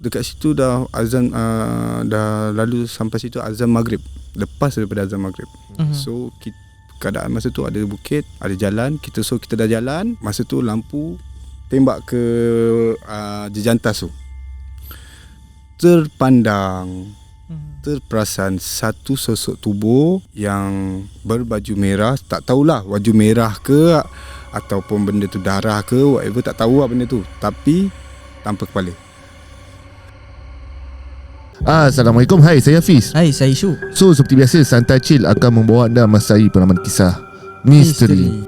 dekat situ dah azan, dah lalu sampai situ azan maghrib, lepas daripada azan maghrib. So keadaan masa tu ada bukit, ada jalan, kita dah jalan. Masa tu lampu tembak ke jejantas tu, terperasan satu sosok tubuh yang berbaju merah. Tak tahulah baju merah ke ataupun benda tu darah ke whatever, tak tahu lah benda tu, tapi tanpa kepala. Assalamualaikum. Hai, saya Hafiz. Hai, saya Syu. So seperti biasa, Santai Chill akan membawa anda masai pengalaman kisah misteri.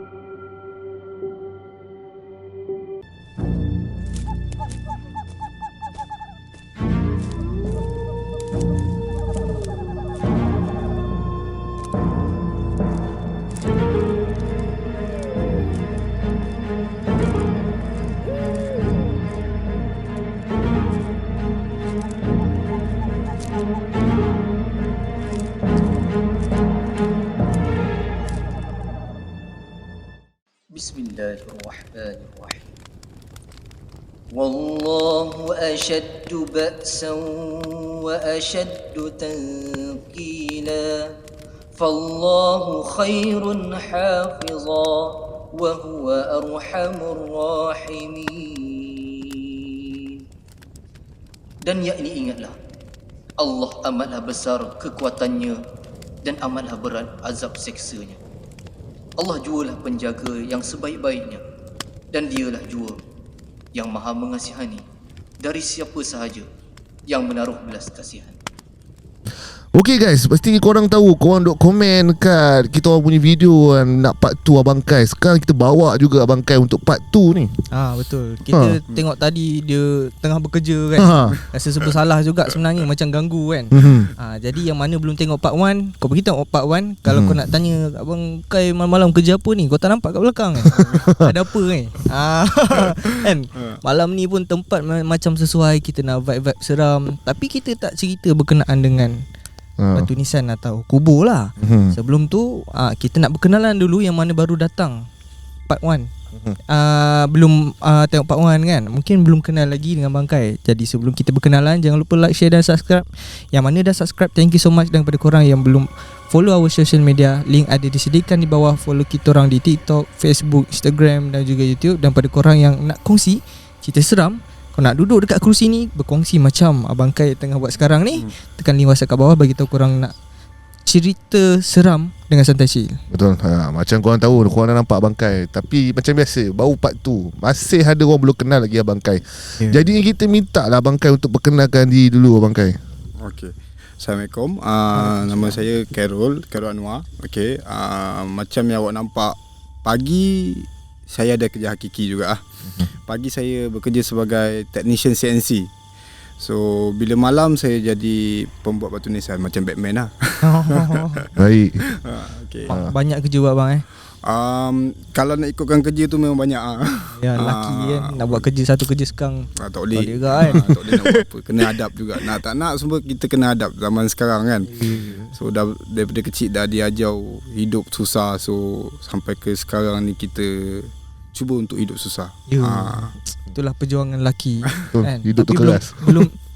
Bismillahirrahmanirrahim. Wallahu ashaddu ba'san wa ashaddu tanqila. Fallahu khairun hafiza wa huwa arhamur rahimin. Dan yakni ingatlah, Allah amatlah besar kekuatannya dan amatlah berat azab seksanya. Allah jualah penjaga yang sebaik-baiknya, dan dialah jua yang maha mengasihani dari siapa sahaja yang menaruh belas kasihan. Okay guys, pasti korang tahu, korang duk komen kat kita orang punya video kan, nak part 2 Abang Kai. Sekarang kita bawa juga Abang Kai untuk part 2 ni. Betul. Kita tengok tadi dia tengah bekerja kan. Rasa serba salah juga sebenarnya, macam ganggu kan. Jadi yang mana belum tengok part 1, kau pergi tengok part 1. Kalau kau nak tanya Abang Kai malam-malam kerja apa ni, kau tak nampak kat belakang kan. Ada apa kan. Kan malam ni pun tempat macam sesuai, kita nak vibe-vibe seram, tapi kita tak cerita berkenaan dengan batu nisan atau kubur lah. Sebelum tu kita nak berkenalan dulu yang mana baru datang part 1. Belum tengok part 1 kan, mungkin belum kenal lagi dengan Bang Kai. Jadi sebelum kita berkenalan, jangan lupa like, share dan subscribe. Yang mana dah subscribe, thank you so much. Dan kepada korang yang belum follow our social media, link ada disediakan di bawah. Follow kita orang di TikTok, Facebook, Instagram dan juga YouTube. Dan pada korang yang nak kongsi cerita seram, kau nak duduk dekat kerusi ni berkongsi macam Abang Kai tengah buat sekarang ni, tekan link WhatsApp kat bawah, bagi tahu korang nak cerita seram dengan Santai Chill. Betul. Macam korang tahu, korang dah nampak Abang Kai, tapi macam biasa, baru part 2, masih ada orang belum kenal lagi Abang Kai. Jadi kita minta lah Abang Kai untuk perkenalkan diri dulu Abang Kai. Okay. Assalamualaikum. Nama saya Carol Anwar. Okay. Macam yang awak nampak, pagi saya ada kerja hakiki juga. Pagi saya bekerja sebagai technician CNC. So bila malam saya jadi pembuat batu nisan macam Batman lah. Baik. Okay. Banyak kerja buat bang kalau nak ikutkan kerja tu memang banyak Ya lelaki kan, nak buat kerja satu kerja sekarang tak boleh. Tak boleh tak boleh nak buat apa. Kena adab juga. Nak tak nak semua kita kena adab zaman sekarang kan. So daripada kecil dah diajar hidup susah. So sampai ke sekarang ni kita cuba untuk hidup susah. Itulah perjuangan lelaki kan? Hidup tu tapi keras.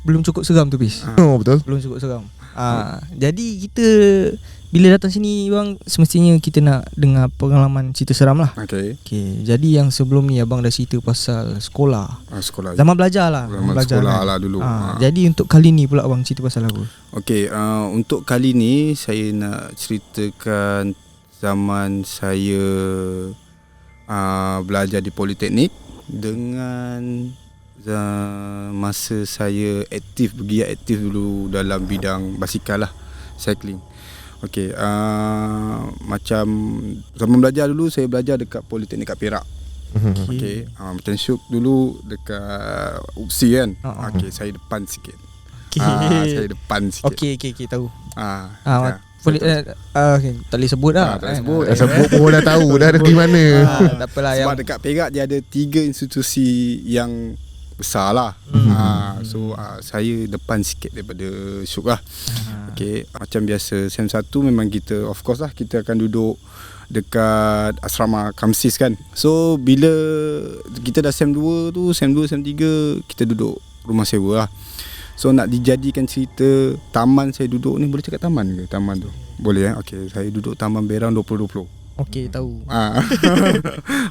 belum cukup seram tu Bis. Betul. Belum cukup seram. Jadi kita bila datang sini bang, semestinya kita nak dengar pengalaman cerita seram lah. Okay. Jadi yang sebelum ni abang dah cerita pasal sekolah. Sekolah. Zaman belajar lah. Zaman sekolah kan? Lah dulu. Jadi untuk kali ni pula abang cerita pasal apa? Untuk kali ni saya nak ceritakan zaman saya belajar di Politeknik dengan masa saya bergiat aktif dulu dalam bidang basikal lah, cycling. Macam zaman belajar dulu, saya belajar dekat Politeknik kat Perak. Macam Syuk dulu dekat UPSI kan. Saya depan sikit. Saya depan sikit. Tahu. Tak boleh sebut lah. Tak boleh sebut. Sebut pun dah tahu dah ada di mana. Tak apalah. Sebab dekat Perak dia ada 3 institusi yang besar lah. So saya depan sikit daripada Syuk lah. Macam biasa SEM 1 memang kita, of course lah, kita akan duduk dekat asrama Kamsis kan. So bila kita dah SEM 2 tu, SEM 2, SEM 3, kita duduk rumah sewa lah. So nak dijadikan cerita taman saya duduk ni, boleh cakap taman ke? Taman tu boleh Okey, saya duduk taman Berang 2020. Okey, tahu.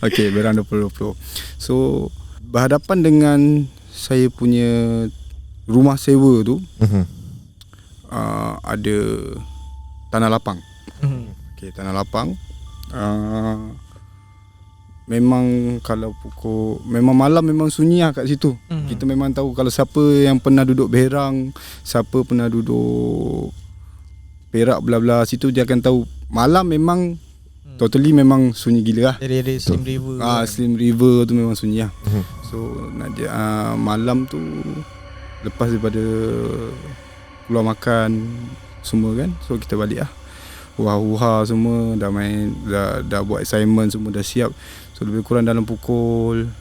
Okey, Berang 2020. So berhadapan dengan saya punya rumah sewa tu, ada tanah lapang. Okey, tanah lapang. Memang kalau memang malam memang sunyi kat situ. Kita memang tahu kalau siapa yang pernah duduk Berang, siapa pernah duduk Perak bla-bla situ, dia akan tahu malam memang totally memang sunyi gila lah. Dari Slim River. Slim River tu memang sunyi lah. So nak malam tu lepas daripada keluar makan semua kan, so kita balik lah. Wah semua dah main, dah buat assignment semua dah siap. So lebih kurang dalam pukul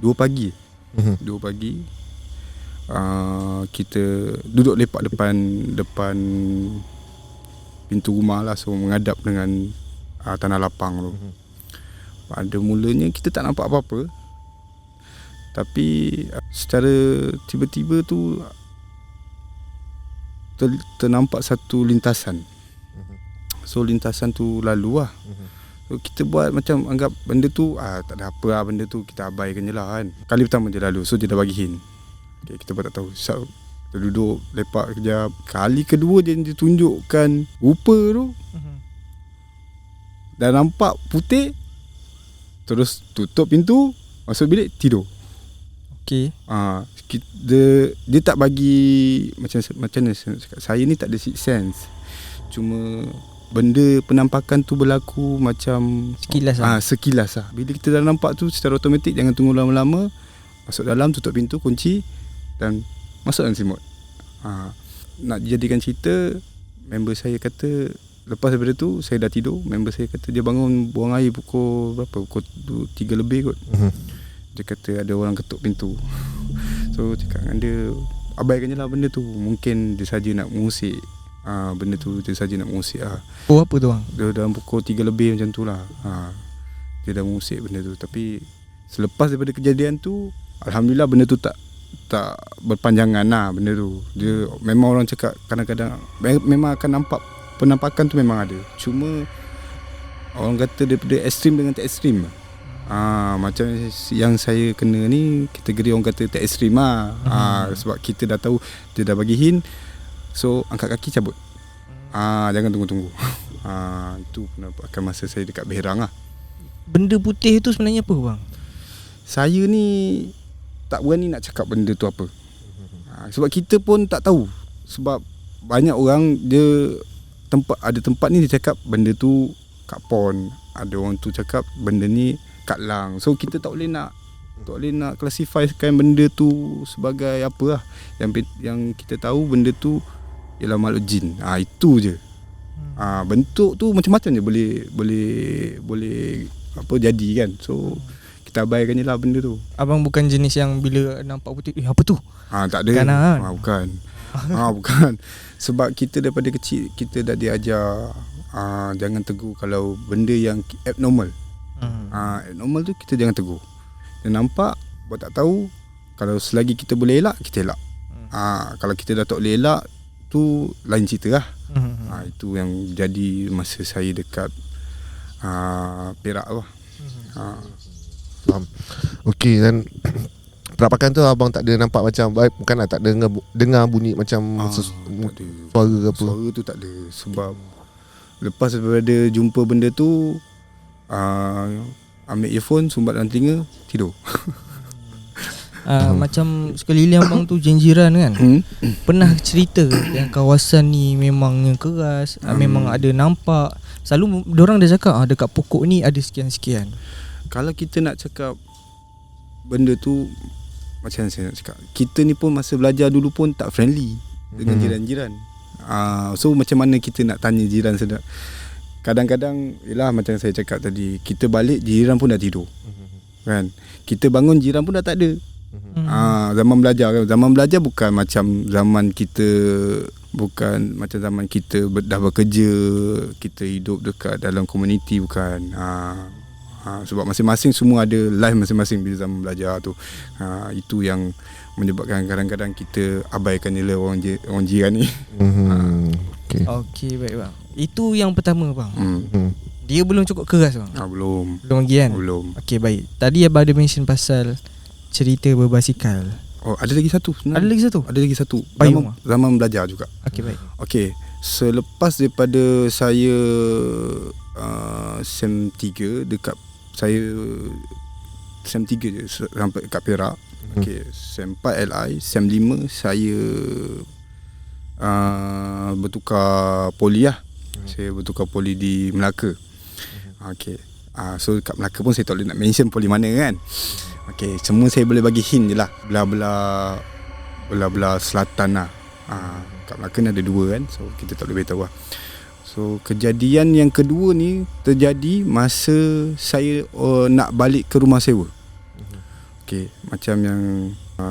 2 pagi. 2 pagi kita duduk lepak depan pintu rumah lah. So menghadap dengan tanah lapang tu. Pada mulanya kita tak nampak apa-apa, tapi secara tiba-tiba tu ternampak satu lintasan. So lintasan tu lalu lah. So kita buat macam anggap benda tu tak ada apa lah, benda tu kita abaikan je lah kan. Kali pertama dia lalu, so dia dah bagi hint. Okay, kita pun tak tahu. So kita duduk lepak kejap. Kali kedua dia tunjukkan rupa tu, dah nampak putih, terus tutup pintu, masuk bilik, tidur. Okey. Dia tak bagi macam mana saya cakap, saya ni tak ada sixth sense. Cuma benda penampakan tu berlaku macam sekilas lah. Bila kita dah nampak tu, secara automatik jangan tunggu lama-lama, masuk dalam, tutup pintu, kunci dan masuk dalam selimut. Nak dijadikan cerita, member saya kata lepas daripada tu saya dah tidur, member saya kata dia bangun buang air pukul berapa? Pukul 3 lebih kot. Dia kata ada orang ketuk pintu. So cakap dengan dia, abaikan je lah benda tu. Mungkin dia saja nak mengusik. Benda tu dia saja nak mengusik lah. Oh, apa tu bang? Dia dalam pukul 3 lebih macam tu lah. Dia dah mengusik benda tu. Tapi selepas daripada kejadian tu, alhamdulillah benda tu tak berpanjangan lah benda tu. Dia memang orang cakap kadang-kadang memang akan nampak, penampakan tu memang ada. Cuma orang kata daripada ekstrim dengan tak ekstrim. Macam yang saya kena ni, kategori orang kata tak ekstrim lah. Sebab kita dah tahu dia dah bagi hint. So angkat kaki cabut. Jangan tunggu-tunggu. Itu penampakan masa saya dekat Berang lah. Benda putih tu sebenarnya apa bang? Saya ni tak berani nak cakap benda tu apa. Sebab kita pun tak tahu. Sebab banyak orang dia ada tempat ni dia cakap benda tu kat pon, ada orang tu cakap benda ni kat lang. So kita tak boleh nak classifykan benda tu sebagai apa lah. Yang kita tahu benda tu ialah makhluk jin. Itu je. Bentuk tu macam-macam je boleh apa jadi kan. So kita abaikan je lah benda tu. Abang bukan jenis yang bila nampak putih, apa tu? Tak ada. Bukan. Bukan. Sebab kita daripada kecil kita dah diajar jangan tegur kalau benda yang abnormal. Abnormal tu kita jangan tegur. Dia nampak, buat tak tahu, kalau selagi kita boleh elak, kita elak. Kalau kita dah tak boleh elak, tu lain cerita lah. Itu yang jadi masa saya dekat Perak lah. Faham. Okey, dan perapakan tu abang tak ada nampak macam bukanlah tak dengar bunyi macam suara ke apa? Suara tu tak ada. Sebab lepas daripada jumpa benda tu, ambil earphone, sumbat dalam telinga, tidur. Macam sekeliling abang tu jiran kan, pernah cerita yang kawasan ni memangnya keras, memang ada nampak. Selalu diorang dah cakap dekat pokok ni ada sekian-sekian. Kalau kita nak cakap benda tu, macam saya nak cakap, kita ni pun masa belajar dulu pun tak friendly dengan jiran-jiran. So macam mana kita nak tanya jiran sedap. Kadang-kadang ialah macam saya cakap tadi, kita balik jiran pun dah tidur. Kan? Kita bangun jiran pun dah tak ada. Zaman belajar kan. Zaman belajar bukan macam zaman kita, bukan macam zaman kita dah bekerja, kita hidup dekat dalam komuniti, bukan. Sebab masing-masing semua ada life masing-masing bila zaman belajar tu. Itu yang menyebabkan kadang-kadang kita abaikan nilai orang jiran ni. Okay. Okey, baik bang. Itu yang pertama bang. Dia belum cukup keras bang. Belum. Belum lagi kan? Belum. Okey, baik. Tadi abang ada mention pasal cerita berbasikal. Oh, ada lagi satu sebenarnya. Ada lagi satu? Ada lagi satu. Payung. Zaman belajar juga. Okey, baik. Okey, selepas daripada saya SEM 3 dekat saya SEM 3 je sampai kat Perak. Okey, SEM 4 LI, SEM 5 saya bertukar poli lah. Saya bertukar poli di Melaka. Okey. So kat Melaka pun saya tak boleh nak mention poli mana kan. Okey, semua saya boleh bagi hint je lah. Belah selatan lah. Kat Melaka ni ada 2 kan. So kita tak boleh beritahu lah. So kejadian yang kedua ni terjadi masa saya nak balik ke rumah sewa. Okey, macam yang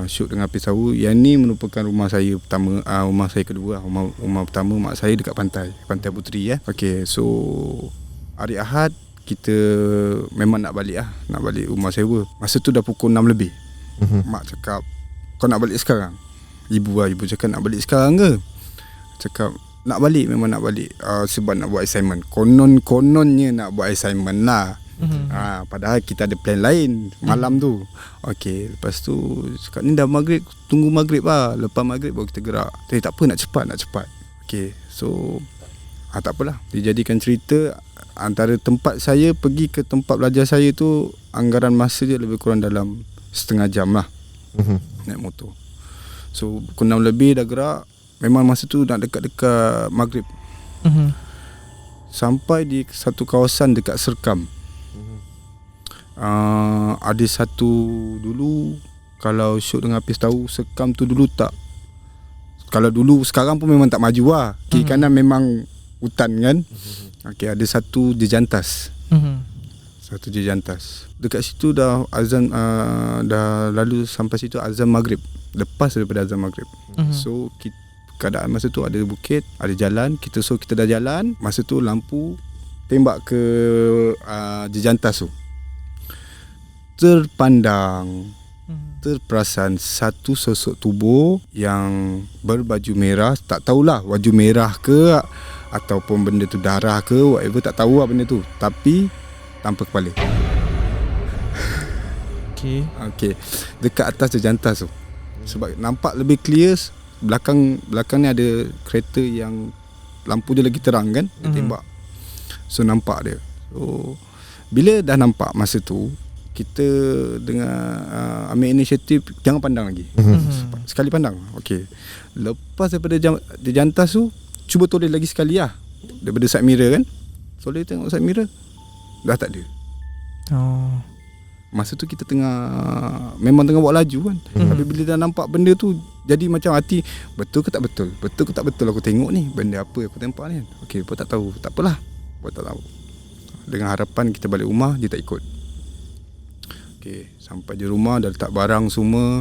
shoot dengan api sawu, yang ni merupakan rumah saya pertama, rumah saya kedua. Rumah pertama mak saya dekat Pantai Puteri Okey, so hari Ahad kita memang nak balik nak balik rumah sewa. Masa tu dah pukul 6 lebih. Mak cakap, kau nak balik sekarang? Ibu cakap, nak balik sekarang ke? Cakap nak balik, memang nak balik, sebab nak buat assignment. Kononnya nak buat assignment lah. Padahal kita ada plan lain malam tu. Okey, lepas tu cakap ni dah maghrib, tunggu maghrib lah. Lepas maghrib baru kita gerak. Tapi tak apa, nak cepat. Okey, so tak apalah. Dijadikan cerita, antara tempat saya pergi ke tempat belajar saya tu, anggaran masa je lebih kurang dalam setengah jam lah. Naik motor. So pukul 6 lebih dah gerak. Memang masa tu nak dekat-dekat maghrib. Sampai di satu kawasan dekat Serkam. Ada satu dulu, kalau Syuk dengan Hafiz tahu, Serkam tu dulu tak, kalau dulu, sekarang pun memang tak maju lah. Kiri kanan memang hutan kan. Okey, ada satu jejantas. Satu jejantas. Dekat situ dah azan, dah lalu sampai situ azan maghrib. Lepas daripada azan maghrib. So keadaan masa tu ada bukit, ada jalan. Kita dah jalan. Masa tu lampu tembak ke jejantas tu. Terperasan satu sosok tubuh yang berbaju merah. Tak tahulah baju merah ke ataupun benda tu darah ke, whatever, tak tahu lah benda tu. Tapi tanpa kepala. Okey, dekat atas jejantas tu. Sebab nampak lebih clear, belakang ni ada kereta yang lampu dia lagi terang kan, dia tembak. So nampak dia. So bila dah nampak masa tu, kita dengan ambil inisiatif, jangan pandang lagi. Sekali pandang. Okey. Lepas daripada jejantas tu, cuba toleh lagi sekali lah. Daripada side mirror kan. Toleh tengok side mirror, dah tak ada. Masa tu kita memang tengah buat laju kan. Tapi bila dah nampak benda tu, jadi macam hati, betul ke tak betul? Betul ke tak betul aku tengok ni? Benda apa aku tempat ni kan? Okey, pun tak tahu. Tak apalah. Pun tak tahu. Dengan harapan kita balik rumah, dia tak ikut. Okey, sampai di rumah dah letak barang semua.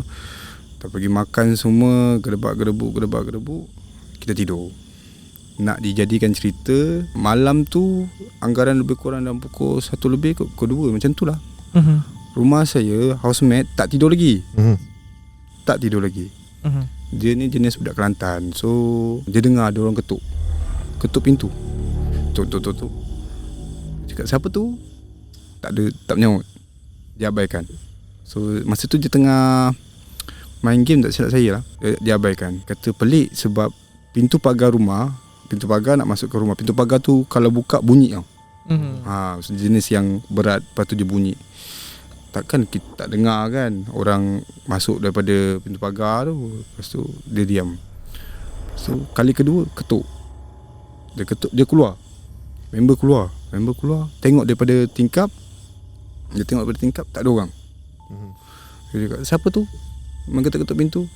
Kita pergi makan semua, gedebak-gedebuk. Kita tidur. Nak dijadikan cerita, malam tu anggaran lebih kurang dalam pukul 1 lebih, pukul 2 macam tu lah. Rumah saya, housemate tak tidur lagi. Tak tidur lagi. Dia ni jenis budak Kelantan. So dia dengar ada orang ketuk pintu. Tuk. Cakap siapa tu? Tak ada, tak menyaut. Dia abaikan. So masa tu dia tengah main game, tak silap saya lah. Dia abaikan. Kata pelik sebab pintu pagar nak masuk ke rumah, pintu pagar tu kalau buka bunyi tau. Jenis yang berat, lepas tu dia bunyi. Takkan kita tak dengar kan orang masuk daripada pintu pagar tu. Lepas tu dia diam. So kali kedua ketuk. Dia keluar. Member keluar. Tengok daripada tingkap. Tak ada orang. Dia cakap, siapa tu? Memang ketuk pintu.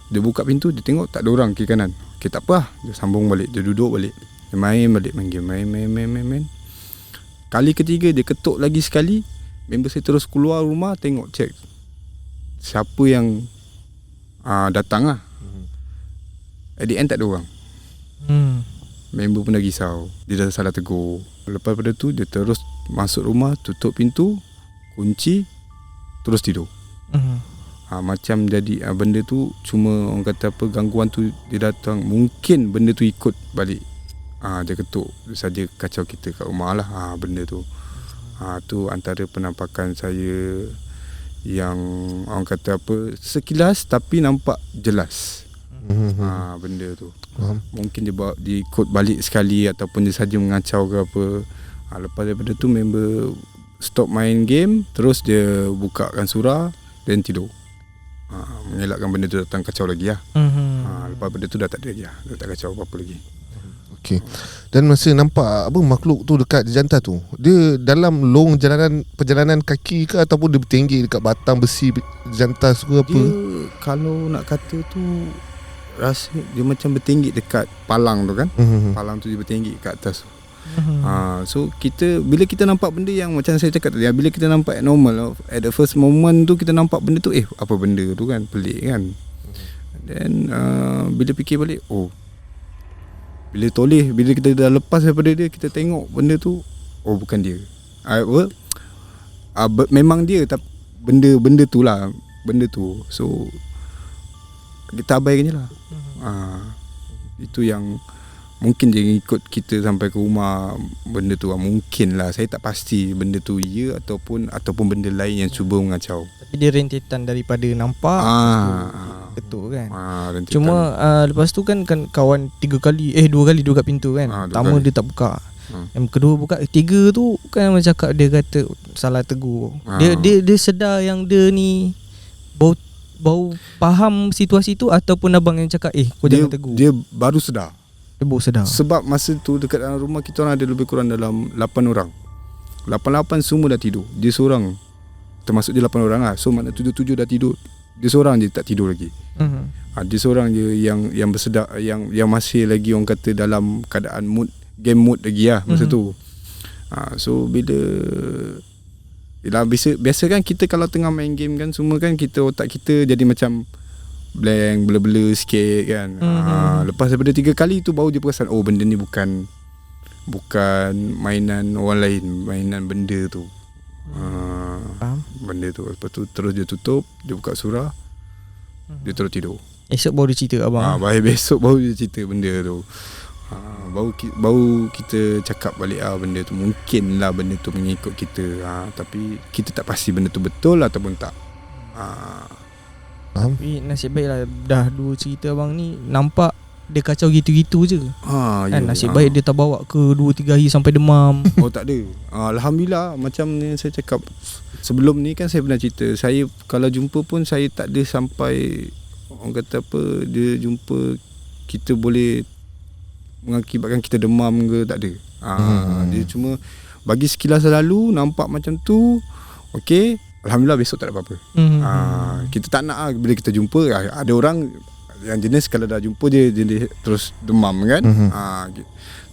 Dia buka pintu, dia tengok tak ada orang kiri kanan. Okay, tak apa lah. Dia sambung balik, dia duduk balik. Dia main balik, main game. Main. Kali ketiga dia ketuk lagi sekali. Member saya terus keluar rumah, tengok, check siapa yang datang lah. At the end tak ada orang. Member pun dah risau. Dia dah salah tegur. Lepas pada tu dia terus masuk rumah, tutup pintu, kunci, terus tidur. Macam jadi benda tu cuma orang kata apa, gangguan tu dia datang, mungkin benda tu ikut balik. Dia ketuk saja kacau kita kat rumah lah. Benda tu. Tu antara penampakan saya yang orang kata apa, sekilas tapi nampak jelas. Benda tu. Mungkin dia bawa, dia ikut balik sekali ataupun dia saja mengacau ke apa. Lepas daripada tu member stop main game, terus dia bukakan surah dan tidur. Mengelakkan benda tu datang kacau lagi lah. Lepas benda tu dah tak ada lagi lah. Dah tak kacau apa-apa lagi. Okey. Dan masa nampak apa makhluk tu dekat jantan tu, dia dalam long perjalanan kaki ke ataupun dia bertinggi dekat batang besi jantan tu ke apa? Dia kalau nak kata tu rasa dia macam bertinggi dekat palang tu kan. Palang tu dia bertinggi kat atas tu. So bila kita nampak benda yang macam saya cakap tadi, bila kita nampak abnormal, at the first moment tu kita nampak benda tu, apa benda tu kan, pelik kan. Then bila fikir balik, bila kita dah lepas daripada dia, kita tengok benda tu, bukan dia. Memang dia, tapi benda tu lah, benda tu. So kita abaikan je lah. Itu yang mungkin dia ikut kita sampai ke rumah. Benda tu mungkin lah, saya tak pasti benda tu ya ataupun benda lain yang cuba mengacau. Tapi dia rentetan daripada nampak ketuk kan. Rentetan. Cuma lepas tu kan kawan 2 kali dia kat pintu kan. Pertama dia tak buka. Yang kedua buka, ketiga tu kan macam cakap, dia kata salah tegur. Dia sedar yang dia ni bau faham situasi tu, ataupun abang yang cakap kau jangan tegur. Dia baru sedar. Dia baru sedar. Sebab masa tu dekat dalam rumah kita orang ada lebih kurang dalam 8 orang. 8 semua dah tidur. Dia seorang, termasuk dia 8 orang lah. So makna 7 dah tidur. Dia seorang je tak tidur lagi. Dia seorang je yang bersedak, yang masih lagi orang kata dalam keadaan game mood lagi lah masa tu. So biasa kan kita kalau tengah main game kan, semua kan kita, otak kita jadi macam blank, blur-blur sikit kan. Lepas daripada 3 kali tu baru dia perasan, benda ni bukan mainan orang lain, mainan benda tu. Benda tu. Lepas tu terus dia tutup, dia buka surah, dia terus tidur. Esok baru dia cerita abang. Besok baru dia cerita benda tu. Baru kita cakap balik benda tu mungkin lah benda tu mengikut kita. Tapi kita tak pasti benda tu betul ataupun tak. Tapi nasib baik lah, dah 2 cerita abang ni nampak dia kacau gitu-gitu je. Kan nasib baik dia tak bawa ke 2-3 hari sampai demam. Tak ada. Alhamdulillah, macam ni saya cakap sebelum ni kan, saya pernah cerita, saya kalau jumpa pun saya tak ada sampai orang kata apa, dia jumpa kita boleh mengakibatkan kita demam ke, tak ada. Dia cuma bagi sekilas lalu nampak macam tu. Okey, alhamdulillah besok tak ada apa-apa. Kita tak nak bila kita jumpa, ada orang yang jenis kalau dah jumpa dia terus demam kan.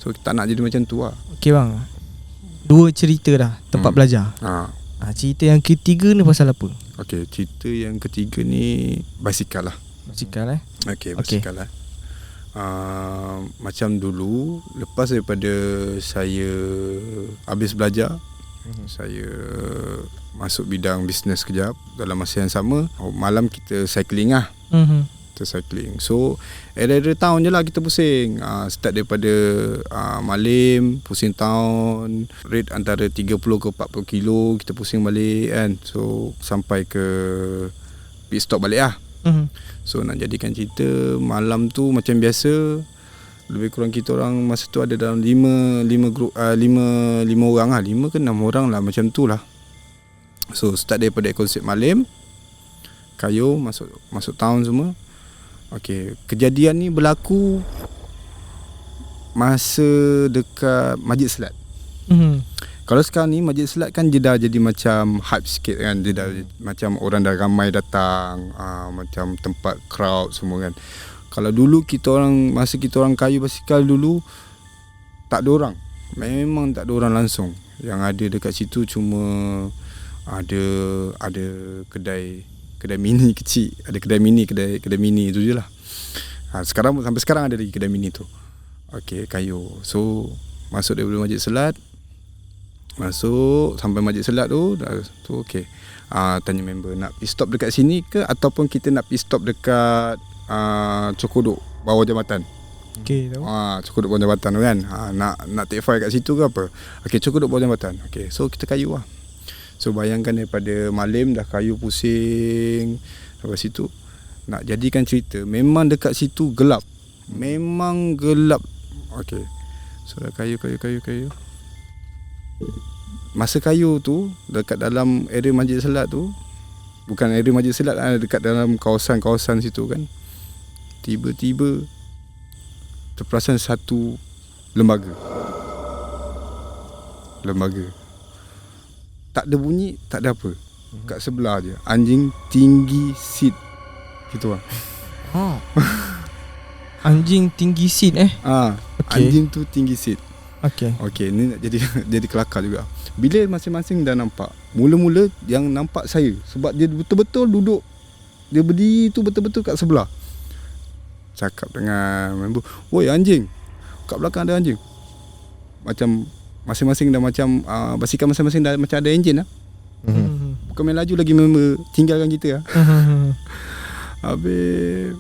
So kita tak nak jadi macam tu lah. Okey bang, 2 cerita dah tempat belajar. Cerita yang ketiga ni pasal apa? Okey, cerita yang ketiga ni basikal lah. Basikal Okey, basikal lah. Macam dulu, lepas daripada saya habis belajar, saya masuk bidang bisnes kejap. Dalam masa yang sama, malam kita cycling lah. Kita cycling. So era-era tahun je lah kita pusing. Start daripada Malim, pusing tahun, rate antara 30 ke 40 kilo, kita pusing balik kan. So sampai ke pit stop balik lah. So nak jadikan cerita, malam tu macam biasa, lebih kurang kita orang masa tu ada dalam 5 orang lah, 5 ke 6 orang lah, macam tu lah. So start daripada konsep Malim, Kayu, masuk town semua. Okey, kejadian ni berlaku masa dekat Masjid Selat. Kalau sekarang ni Masjid Selat kan dia dah jadi macam hype sikit kan. Dia dah macam orang dah ramai datang, macam tempat crowd semua kan. Kalau dulu masa kita orang kayu basikal dulu, tak ada orang. Memang tak ada orang langsung. Yang ada dekat situ cuma ada kedai mini kecil. Ada kedai mini tu je lah. Sampai sekarang ada lagi kedai mini tu. Okey, kayu. So masuk daripada Masjid Selat, Masuk sampai Masjid Selat tu, dah tu okey. Tanya member nak pergi stop dekat sini ke ataupun kita nak pergi stop dekat Cokodok bawah jambatan. Okey tahu. Cokodok bawah jambatan tu kan. Nak take fire kat situ ke apa? Okey, Cokodok bawah jambatan. Okey, so kita kayu lah. So bayangkan daripada malam dah kayu pusing sampai situ. Nak jadikan cerita, memang dekat situ gelap. Memang gelap. Okey. So dah kayu. Masa kayu tu dekat dalam area Masjid Selat tu, bukan area Masjid Selat lah, dekat dalam kawasan-kawasan situ kan, tiba-tiba terperasan satu lembaga. Tak ada bunyi, tak ada apa. Kat sebelah je anjing tinggi seat gitu lah. Anjing tinggi seat Okay. Anjing tu tinggi seat. Okey, ni nak jadi kelakar juga. Bila masing-masing dah nampak, mula-mula yang nampak saya, sebab dia betul-betul duduk, dia berdiri tu betul-betul kat sebelah. Cakap dengan member, "Woi anjing, kat belakang ada anjing." Macam masing-masing dah macam basikal masing-masing dah macam ada enjin lah. Bukan main laju lagi, member tinggalkan kita lah. Habis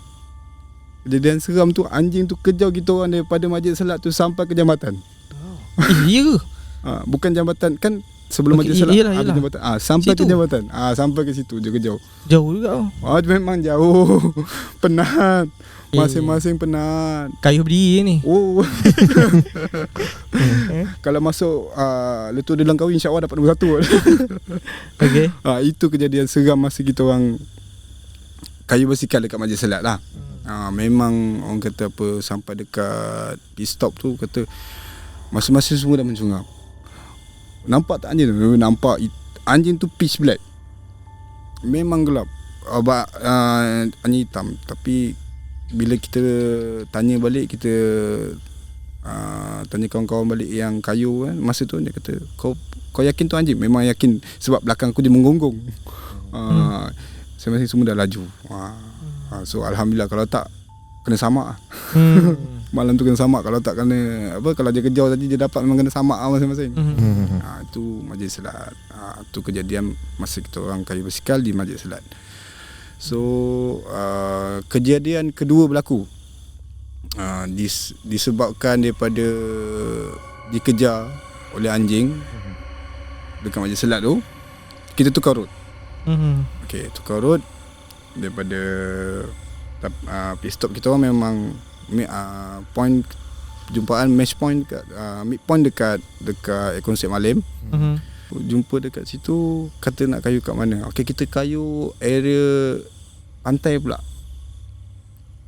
kejadian seram tu, anjing tu kejar kita orang daripada Masjid Selat tu sampai ke jambatan. Ya ke? Bukan jambatan kan, sebelum Masjid Selat ada jambatan. Sampai situ. Ke jambatan. Sampai ke situ je kejauh. Jauh juga. Memang jauh. Penat. Masing-masing penat. Kayu berdiri ni. Kalau masuk Letup di Langkawi, insya-Allah dapat nombor 1. Okey. Itu kejadian seram masa kita orang kayu basikal dekat Masjid Selat lah. Memang orang kata apa, sampai dekat pit stop tu kata masing-masing semua dah mencungap. Nampak tak anjing tu? Nampak anjing tu pitch black. Memang gelap. Anjing hitam. Tapi bila kita tanya balik, kita tanya kawan-kawan balik yang kayu kan, masa tu dia kata, kau yakin tu anjing? Memang yakin, sebab belakang aku dia menggonggong. Masing-masing semua dah laju. So alhamdulillah, kalau tak kena samak. Malam tu kena samak. Kalau tak kena kalau dia kejar tadi, dia dapat memang kena samak masing-masing. Itu Masjid Selat. Tu kejadian masa kita orang kayu basikal di Masjid Selat. So kejadian kedua berlaku disebabkan daripada dikejar oleh anjing dekat Masjid Selat tu. Kita tukar road. Okey, tukar road daripada pit stop kita orang memang point perjumpaan, match point dekat mid point dekat konsep Malim. Jumpa dekat situ, kata nak kayu kat mana. Okey, kita kayu area pantai pula.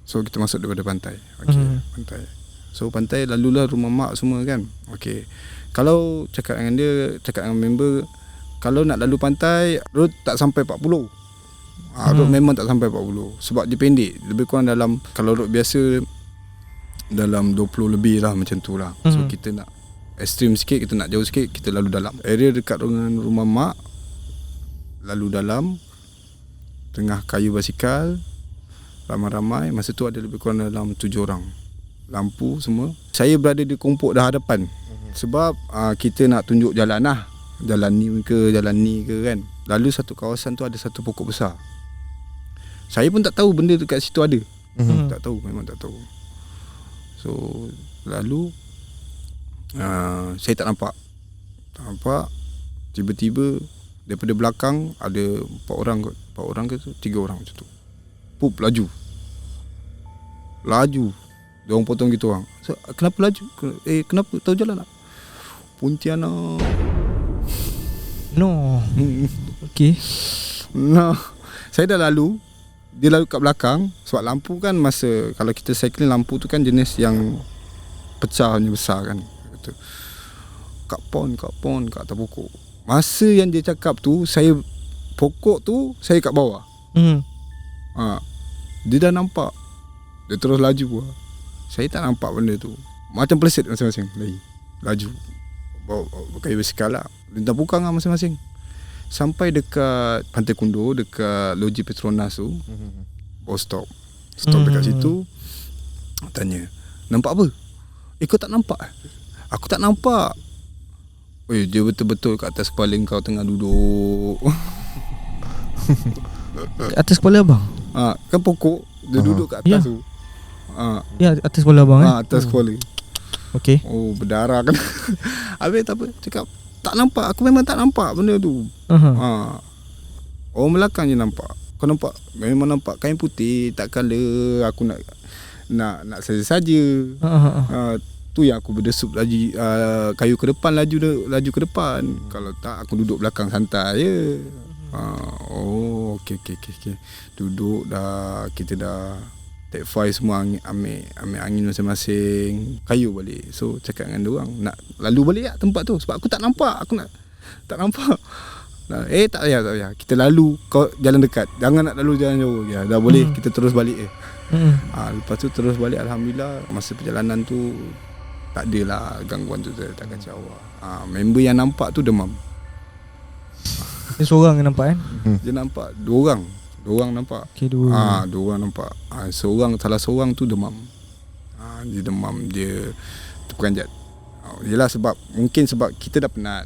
So kita masuk daripada pantai. Okey, pantai. So pantai lalulah rumah mak semua kan. Okey. Kalau cakap dengan member, kalau nak lalu pantai, road tak sampai 40. Road memang tak sampai 40 sebab dia pendek. Lebih kurang dalam, kalau road biasa dalam 20 lebih lah, macam tu lah. So kita nak ekstrim sikit, kita nak jauh sikit, kita lalu dalam. Area dekat dengan rumah mak, lalu dalam, tengah kayu basikal, ramai-ramai. Masa tu ada lebih kurang dalam 7 orang. Lampu semua. Saya berada di kompok dah hadapan. Sebab kita nak tunjuk jalan lah. Jalan ni ke kan. Lalu satu kawasan tu ada satu pokok besar. Saya pun tak tahu benda dekat situ ada. Tak tahu, memang tak tahu. So lalu saya tak nampak. Tiba-tiba daripada belakang ada 4 orang ke 3 orang macam tu. Pup, laju. Dia orang potong kita orang. So, kenapa laju? Kenapa? Tahu jalan tak? Pontianak. No. Okey. No. Saya dah lalu. Dia lalu kat belakang. Sebab lampu kan, masa kalau kita cycling, lampu tu kan jenis yang pecahnya besar kan. Kata, kat pon kat atas pokok. Masa yang dia cakap tu, saya pokok tu saya kat bawah. Dia dah nampak. Dia terus laju lah. Saya tak nampak benda tu. Macam peleset masing-masing laju. Bawa kayu basikal lah. Lintang pukang lah masing-masing. Sampai dekat Pantai Kundo, dekat Loji Petronas tu. Bawa stop dekat situ. Tanya, nampak apa? Kau tak nampak? Aku tak nampak. Dia betul-betul kat atas kepala kau tengah duduk. Atas kepala abang? Kan pokok dia duduk kat atas tu. Ya, atas kepala abang atas kepala. Okey. Berdarah kan. Habis tak apa, cakap tak nampak. Aku memang tak nampak benda tu. Orang belakang je nampak. Kau nampak? Memang nampak kain putih, tak colour. Aku nak saja-saja. Tu yang aku berdesup laju, kayu ke depan, laju ke depan. Kalau tak aku duduk belakang santai je. Okey. Duduk dah, kita dah take file semua, ambil angin masing-masing, kayu balik. So cakap dengan diorang nak lalu balik tak tempat tu sebab aku tak nampak. Tak nampak. Tak payah. Kita lalu kau jalan dekat. Jangan nak lalu jalan jauh. Ya, dah boleh kita terus balik lepas tu terus balik. Alhamdulillah masa perjalanan tu tak adalah gangguan tu, tak kacau. Member yang nampak tu demam. Dia seorang yang nampak kan? Dia nampak dua orang nampak. Okay, dua orang nampak. Salah seorang tu demam. Dia demam, dia terperanjat. Yelah mungkin sebab kita dah penat.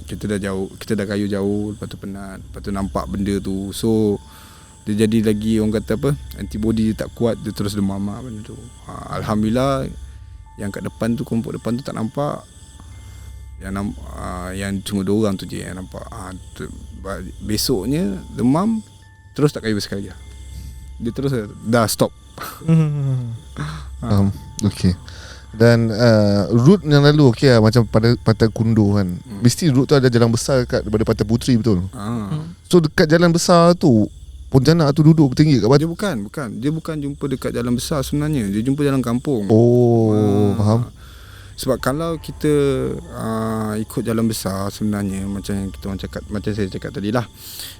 Kita dah jauh, kita dah kayu jauh, lepas tu penat, lepas tu nampak benda tu. So dia jadi lagi orang kata apa, antibody dia tak kuat, dia terus demam benda tu. Alhamdulillah yang kat depan tu, kelompok depan tu tak nampak. Yang cuma 2 orang tu je yang nampak. Besoknya demam, terus tak kayu sekali. Dia terus dah stop. Okay. Dan route yang lalu okey lah, macam pada Pantai Kundo kan. Mesti route tu ada jalan besar kat daripada Pantai Puteri, betul? So dekat jalan besar tu Pontianak tu duduk bertinggi kat Dia bukan. Dia bukan jumpa dekat jalan besar sebenarnya. Dia jumpa jalan kampung. Faham. Sebab kalau kita ikut jalan besar sebenarnya, macam yang kita orang cakap, macam saya cakap tadi lah,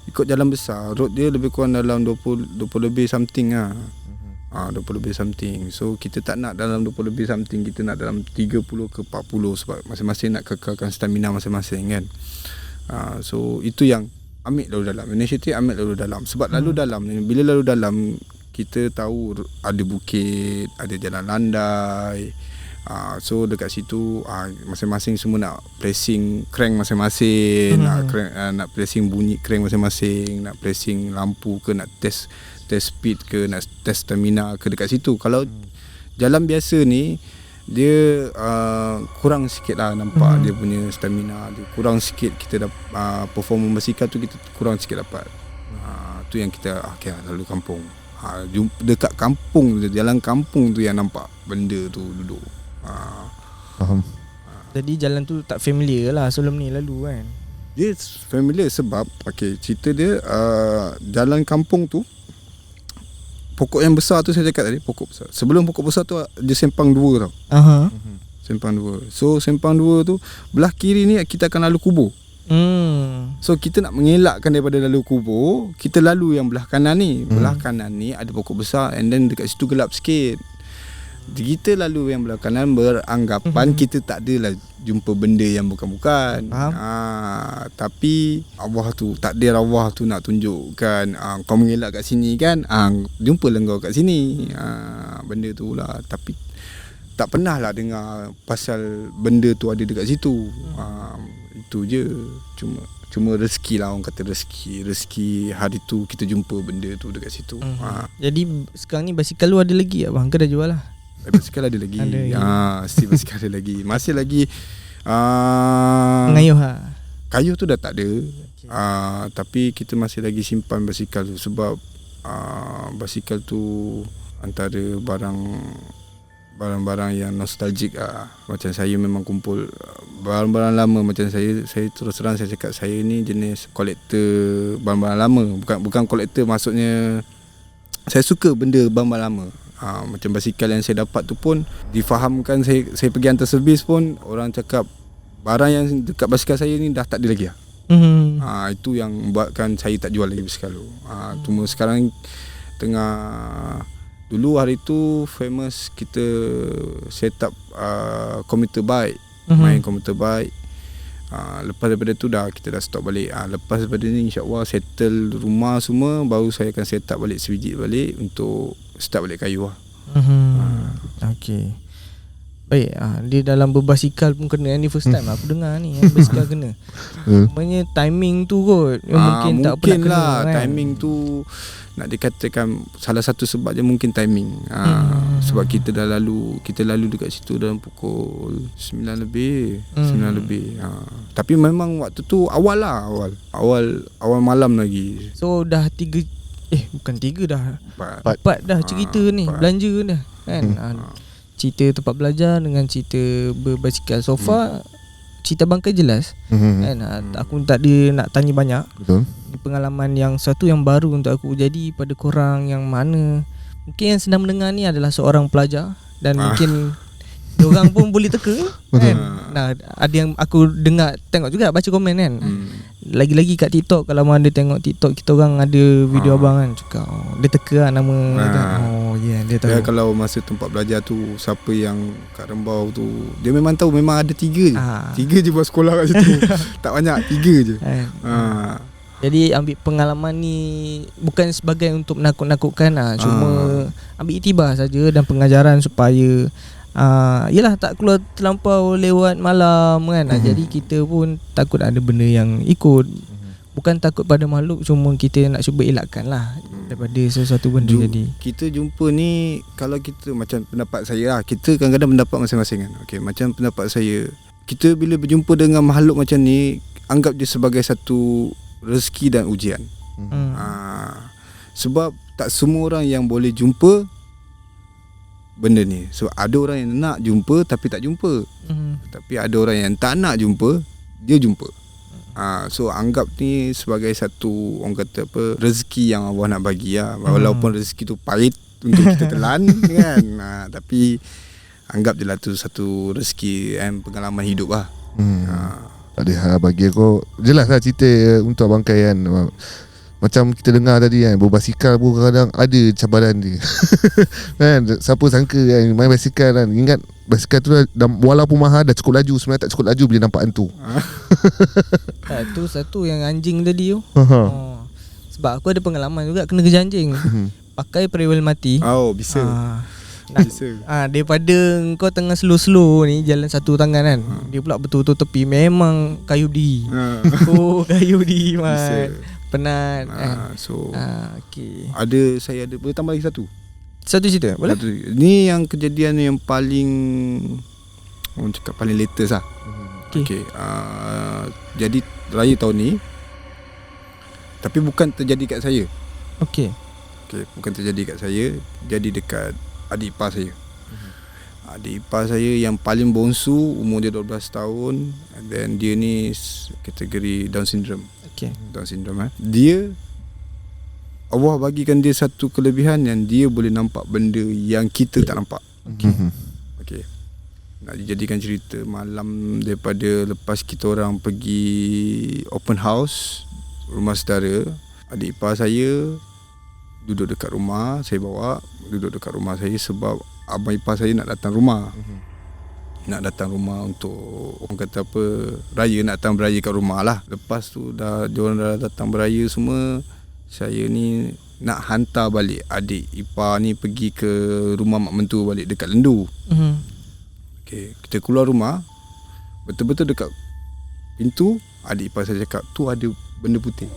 ikut jalan besar, road dia lebih kurang dalam 20 lebih something lah. 20 lebih something. So kita tak nak dalam 20 lebih something, kita nak dalam 30 ke 40 sebab masing-masing nak kekalkan stamina masing-masing kan. So itu yang ambil lalu dalam. Inisiatif ambil lalu dalam. Sebab lalu dalam ni, bila lalu dalam, kita tahu ada bukit, ada jalan landai. So dekat situ masing-masing semua nak pressing crank masing-masing, nak pressing bunyi crank masing-masing, nak pressing lampu ke, nak test speed ke, nak test stamina ke dekat situ. Kalau jalan biasa ni dia kurang sikit lah nampak dia punya stamina dia kurang sikit, kita performa basikal tu kita kurang sikit dapat. Tu yang kita lalu kampung. Dekat kampung, jalan kampung tu yang nampak benda tu duduk. Faham. Jadi jalan tu tak familiar lah sebelum ni lalu kan? Dia familiar sebab cerita dia jalan kampung tu, pokok yang besar tu saya cakap tadi, pokok besar. Sebelum pokok besar tu dia sempang 2 tau. Sempang 2. So sempang 2 tu belah kiri ni kita akan lalu kubur. So kita nak mengelakkan daripada lalu kubur, kita lalu yang belah kanan ni. Belah kanan ni ada pokok besar, and then dekat situ gelap sikit. Kita lalu yang belah kanan beranggapan kita tak adalah jumpa benda yang bukan-bukan. Tapi Allah tu, takdir Allah tu nak tunjukkan kau mengelak kat sini kan, jumpalah kau kat sini. Benda tu lah. Tapi tak pernah lah dengar pasal benda tu ada dekat situ. Itu je. Cuma rezeki lah, orang kata rezeki hari tu kita jumpa benda tu dekat situ. Jadi sekarang ni basikal lu ada lagi abang ke dah jual lah? Basikal ada lagi. Still basikal ada lagi. Masih lagi pengayuh kayu tu dah tak ada. Tapi kita masih lagi simpan basikal tu sebab basikal tu antara barang-barang yang nostalgic Macam saya memang kumpul barang-barang lama. Macam saya terus terang saya cakap, saya ni jenis kolektor barang-barang lama. Bukan kolektor, maksudnya saya suka benda barang-barang lama. Macam basikal yang saya dapat tu pun difahamkan, saya pergi hantar servis pun orang cakap barang yang dekat basikal saya ni dah tak ada lagi. Itu yang buatkan saya tak jual lagi basikal tu. Cuma sekarang tengah, dulu hari tu famous kita set up commuter bike, main commuter bike. Lepas daripada tu kita dah stop balik. Lepas daripada ni insya-Allah settle rumah semua, baru saya akan set up balik sebiji balik untuk start balik kayu . Okay. Baik, dia dalam berbasikal pun kena. Ni first time aku dengar ni yang basikal kena. Sebenarnya timing tu kot yang mungkin tak pernah kena lah, kan. timing tu nak dikatakan salah satu sebab dia mungkin timing. Sebab kita lalu dekat situ dalam pukul 9 lebih. Tapi memang waktu tu awal malam lagi. So dah 3 bukan 3 dah. 4 dah cerita ni, 4. belanja dah kan. Cerita tempat belajar dengan cerita berbasikal. So far cerita bangkai jelas kan. Aku tak ada nak tanya banyak. Betul. Ini pengalaman yang satu yang baru untuk aku. Jadi pada korang yang mana mungkin yang sedang mendengar ni adalah seorang pelajar dan mungkin diorang pun boleh teka kan. Nah, ada yang aku tengok juga baca komen kan. Lagi-lagi kat TikTok, kalau mana tengok TikTok kita orang ada video abang kan, cakap dia teka lah nama kan. Dia tahu. Kalau masa tempat belajar tu, siapa yang kat Rembau tu, dia memang tahu memang ada 3 je. 3 je buat sekolah kat situ. Tak banyak, 3 je. Jadi ambil pengalaman ni bukan sebagai untuk menakut-nakutkan cuma ambil iktibar saja dan pengajaran supaya yelah tak keluar terlampau lewat malam kan. Jadi kita pun takut ada benda yang ikut. Bukan takut pada makhluk, cuma kita nak cuba elakkan lah daripada sesuatu benda. Jadi kita jumpa ni, kalau kita macam pendapat saya lah, kita kadang-kadang pendapat masing-masing kan. Okay, macam pendapat saya, kita bila berjumpa dengan makhluk macam ni, anggap dia sebagai satu rezeki dan ujian. Sebab tak semua orang yang boleh jumpa benda ni. So ada orang yang nak jumpa tapi tak jumpa. Tapi ada orang yang tak nak jumpa, dia jumpa. So anggap ni sebagai satu, orang kata apa, rezeki yang Allah nak bagi lah. Walaupun rezeki tu pahit untuk kita telan kan. Tapi anggap je lah tu satu rezeki and pengalaman hidup lah. Ada bagi aku jelas lah cerita untuk Abang Kai kan. Macam kita dengar tadi kan, berbasikal pun kadang ada cabaran dia. Kan, siapa sangka kan main basikal kan, ingat basikal tu dah, walaupun mahal dah cukup laju, sebenarnya tak cukup laju bila nampak hantu. Tu satu yang anjing tadi tu. Sebab aku ada pengalaman juga kena kejar anjing. Pakai periwal mati. Bisa. Daripada kau tengah slow-slow ni, jalan satu tangan kan, dia pula betul-betul tepi, memang kayu berdiri. Kayu berdiri man. Penat. Okay. Saya ada boleh tambah lagi satu cerita boleh? Ni yang kejadian yang paling, orang cakap paling latest lah. Okay. Jadi raya tahun ni, tapi bukan terjadi kat saya. Okay, bukan terjadi kat saya, jadi dekat adik ipar saya. Adik ipar saya yang paling bongsu, umur dia 12 tahun, and then dia ni kategori Down syndrome. Down syndrome. Dia, Allah bagikan dia satu kelebihan yang dia boleh nampak benda yang kita tak nampak. Okay. Nak dijadikan cerita, malam daripada lepas kita orang pergi open house rumah saudara, adik ipar saya duduk dekat rumah, saya bawa duduk dekat rumah saya sebab abang ipar saya nak datang rumah. Nak datang rumah untuk, orang kata apa, raya, nak datang beraya kat rumah lah. Lepas tu diorang dah datang beraya semua, saya ni nak hantar balik adik ipar ni pergi ke rumah mak mentua balik dekat Lendu. Okay, kita keluar rumah, betul-betul dekat pintu, adik ipar saya cakap, tu ada benda putih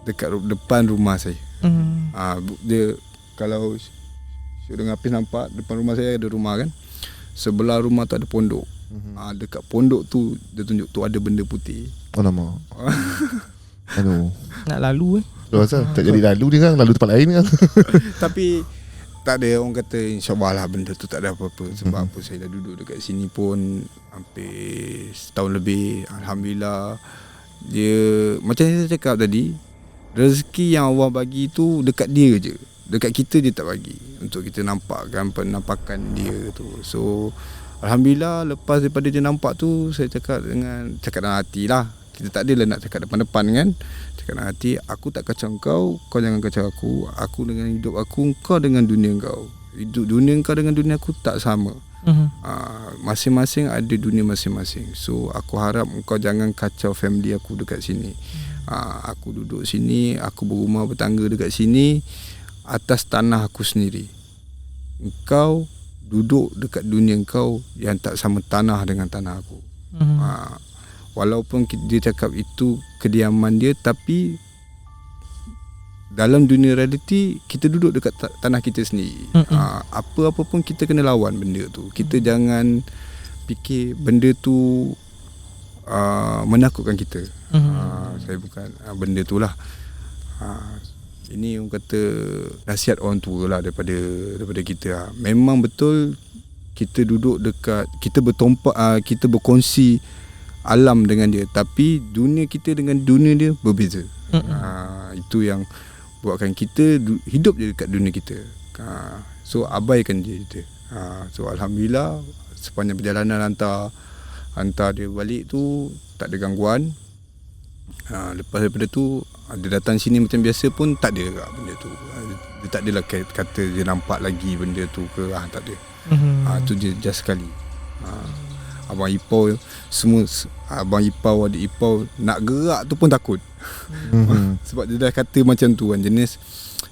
dekat depan rumah saya. Dia, kalau Syurga Hafiz nampak, depan rumah saya ada rumah kan, sebelah rumah tu ada pondok. Dekat pondok tu dia tunjuk tu ada benda putih. Alamak. Aduh. Nak lalu Asal tak jadi lalu dia kan, lalu tempat lain kan. Tapi tak ada, orang kata insyaAllah lah benda tu tak ada apa-apa. Sebab apa, saya dah duduk dekat sini pun hampir setahun lebih. Alhamdulillah. Dia, macam saya cakap tadi, rezeki yang Allah bagi tu dekat dia je. Dekat kita dia tak bagi untuk kita nampakkan penampakan dia tu. So alhamdulillah, lepas daripada dia nampak tu, saya cakap dalam hati lah. Kita tak adalah nak cakap depan-depan kan. Cakap dalam hati, aku tak kacau kau, kau jangan kacau aku. Aku dengan hidup aku, kau dengan dunia kau. Hidup dunia kau dengan dunia aku tak sama. Masing-masing ada dunia masing-masing. So aku harap kau jangan kacau family aku dekat sini. Aku duduk sini, aku berumah bertangga dekat sini atas tanah aku sendiri. Engkau duduk dekat dunia kau yang tak sama tanah dengan tanah aku. Walaupun dia cakap itu kediaman dia, tapi dalam dunia realiti kita duduk dekat tanah kita sendiri. Apa-apa pun kita kena lawan benda tu. Kita jangan fikir benda tu menakutkan kita. Saya bukan benda tu lah. Ini orang kata nasihat orang tua lah daripada kita. Memang betul kita duduk dekat, kita kita berkongsi alam dengan dia, tapi dunia kita dengan dunia dia berbeza. Itu yang buatkan kita hidup je dekat dunia kita. So abaikan je kita. So alhamdulillah sepanjang perjalanan hantar dia balik tu tak ada gangguan. Lepas daripada tu dia datang sini macam biasa pun tak ada benda tu. Dia tak adalah kata dia nampak lagi benda tu ke, tak ada. Tu je just sekali. Abang ipau semua, abang ipau, adik ipau nak gerak tu pun takut. Sebab dia dah kata macam tu kan, jenis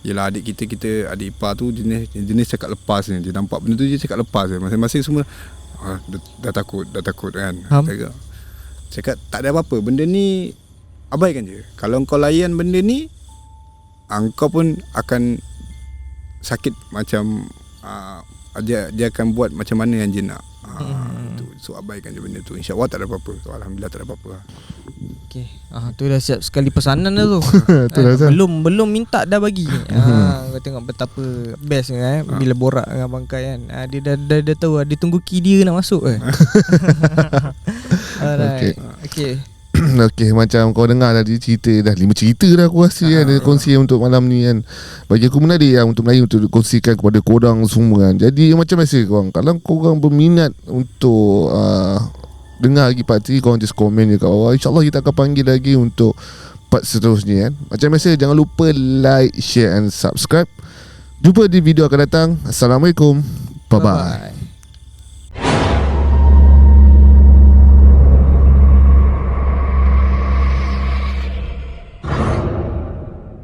yelah adik kita adik ipar tu jenis cakap lepas ni. Dia nampak benda tu dia cakap lepas je. Masing-masing semua dah takut kan. Cakap tak ada apa-apa, benda ni abaikan je. Kalau kau layan benda ni, kau pun akan sakit macam dia akan buat macam mana yang dia nak. So abaikan je benda tu. InsyaAllah tak ada apa-apa. So, alhamdulillah tak ada apa-apa. Okay. Tu dah siap sekali pesanan dah tu. Belum minta dah bagi. Kau tengok betapa best bila borak dengan Abang Kai kan. Dia dah tahu, dia tunggu key dia nak masuk Alright. Okay. Okay, macam kau dengar tadi cerita, dah 5 cerita dah aku rasa kan dia kongsi untuk malam ni kan. Bagi aku menarik untuk Melayu untuk kongsikan kepada korang semua kan. Jadi macam biasa korang, kalau korang berminat untuk dengar lagi part 3, korang just komen je kat bawah. InsyaAllah kita akan panggil lagi untuk part seterusnya kan. Macam biasa, jangan lupa like, share and subscribe. Jumpa di video akan datang. Assalamualaikum. Bye-bye.